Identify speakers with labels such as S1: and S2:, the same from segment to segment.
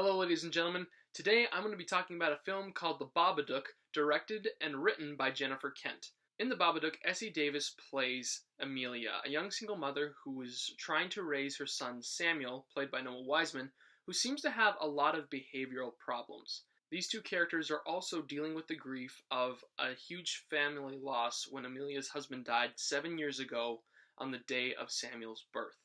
S1: Hello ladies and gentlemen, today I'm going to be talking about a film called The Babadook, directed and written by Jennifer Kent. In The Babadook, Essie Davis plays Amelia, a young single mother who is trying to raise her son Samuel, played by Weisman, who seems to have a lot of behavioral problems. These two characters are also dealing with the grief of a huge family loss when Amelia's husband died 7 years ago on the day of Samuel's birth.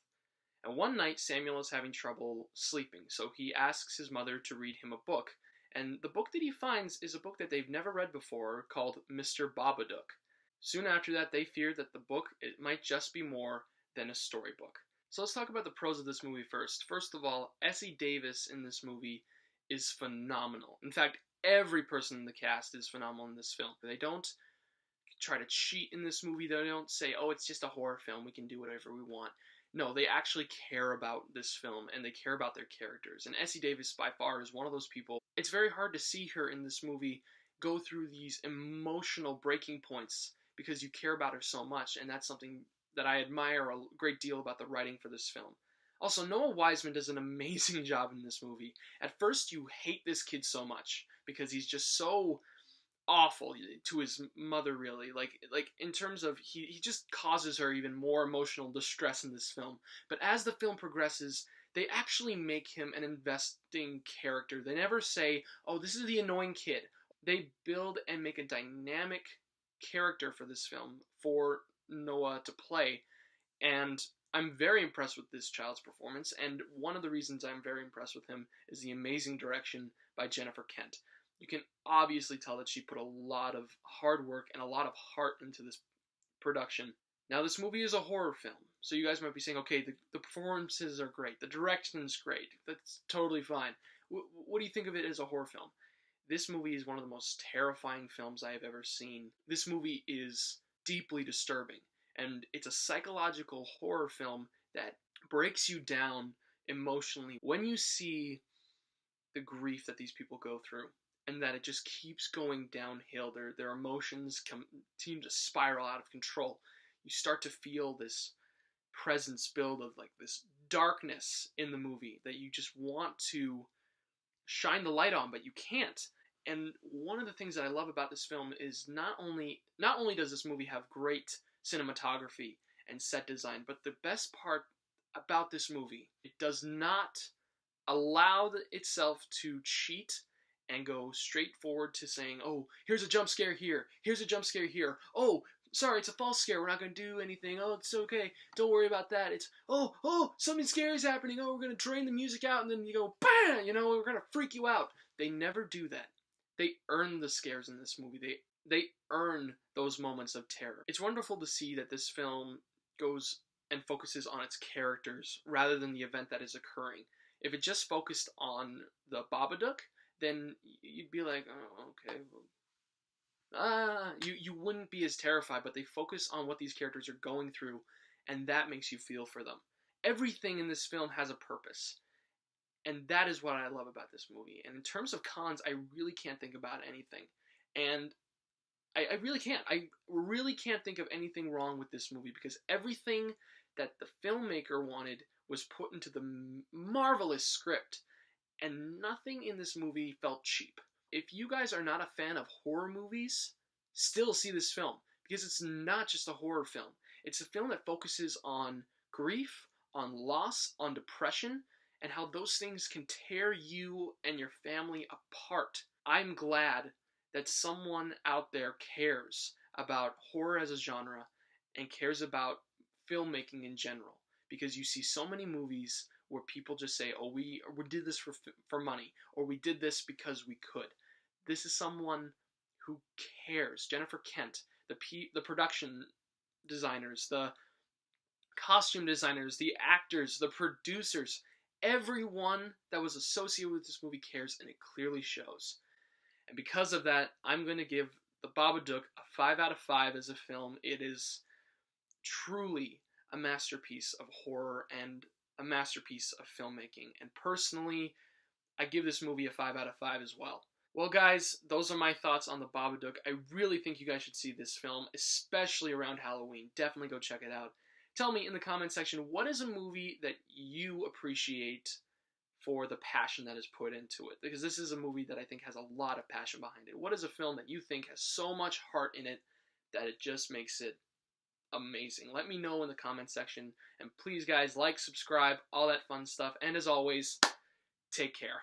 S1: And one night, Samuel is having trouble sleeping, so he asks his mother to read him a book. And the book that he finds is a book that they've never read before called Mr. Babadook. Soon after that, they fear that the book might just be more than a storybook. So let's talk about the pros of this movie first. First of all, Essie Davis in this movie is phenomenal. In fact, every person in the cast is phenomenal in this film. They don't try to cheat in this movie. They don't say, oh, it's just a horror film, we can do whatever we want. No, they actually care about this film, and they care about their characters. And Essie Davis, by far, is one of those people. It's very hard to see her in this movie go through these emotional breaking points because you care about her so much, and that's something that I admire a great deal about the writing for this film. Also, Weisman does an amazing job in this movie. At first, you hate this kid so much because he's just so awful to his mother, really. Like in terms of he just causes her even more emotional distress in this film. But as the film progresses, they actually make him an investing character. They never say, oh, this is the annoying kid. They build and make a dynamic character for this film for Noah to play, and I'm very impressed with this child's performance, and one of the reasons I'm very impressed with him is the amazing direction by Jennifer Kent. You can obviously tell that she put a lot of hard work and a lot of heart into this production. Now, this movie is a horror film, so you guys might be saying, okay, the performances are great, the direction's great, that's totally fine. What do you think of it as a horror film? This movie is one of the most terrifying films I have ever seen. This movie is deeply disturbing, and it's a psychological horror film that breaks you down emotionally when you see the grief that these people go through, and that it just keeps going downhill. Their emotions seem to spiral out of control. You start to feel this presence build of like this darkness in the movie that you just want to shine the light on, but you can't. And one of the things that I love about this film is not only does this movie have great cinematography and set design, but the best part about this movie, it does not allow itself to cheat and go straight forward to saying, oh, here's a jump scare here, here's a jump scare here, oh, sorry, it's a false scare, we're not going to do anything, oh, it's okay, don't worry about that, it's, oh, something scary is happening, oh, we're going to drain the music out, and then you go, bam, we're going to freak you out. They never do that. They earn the scares in this movie. They earn those moments of terror. It's wonderful to see that this film goes and focuses on its characters rather than the event that is occurring. If it just focused on the Babadook, then you'd be like, oh, okay, well, you wouldn't be as terrified, but they focus on what these characters are going through, and that makes you feel for them. Everything in this film has a purpose, and that is what I love about this movie. And in terms of cons, I really can't think about anything, and I really can't. I really can't think of anything wrong with this movie, because everything that the filmmaker wanted was put into the marvelous script, and nothing in this movie felt cheap. If you guys are not a fan of horror movies, still see this film, because it's not just a horror film. It's a film that focuses on grief, on loss, on depression, and how those things can tear you and your family apart. I'm glad that someone out there cares about horror as a genre and cares about filmmaking in general, because you see so many movies where people just say, oh, we did this for money, or we did this because we could. This is someone who cares. Jennifer Kent, the production designers, the costume designers, the actors, the producers, everyone that was associated with this movie cares, and it clearly shows. And because of that, I'm going to give The Babadook a 5 out of 5 as a film. It is truly a masterpiece of horror and a masterpiece of filmmaking. And personally, I give this movie a 5 out of 5 as well. Well, guys, those are my thoughts on The Babadook. I really think you guys should see this film, especially around Halloween. Definitely go check it out. Tell me in the comment section, what is a movie that you appreciate for the passion that is put into it, because this is a movie that I think has a lot of passion behind it. What is a film that you think has so much heart in it that it just makes it amazing? Let me know in the comment section, and please guys, like, subscribe, all that fun stuff, and as always, take care.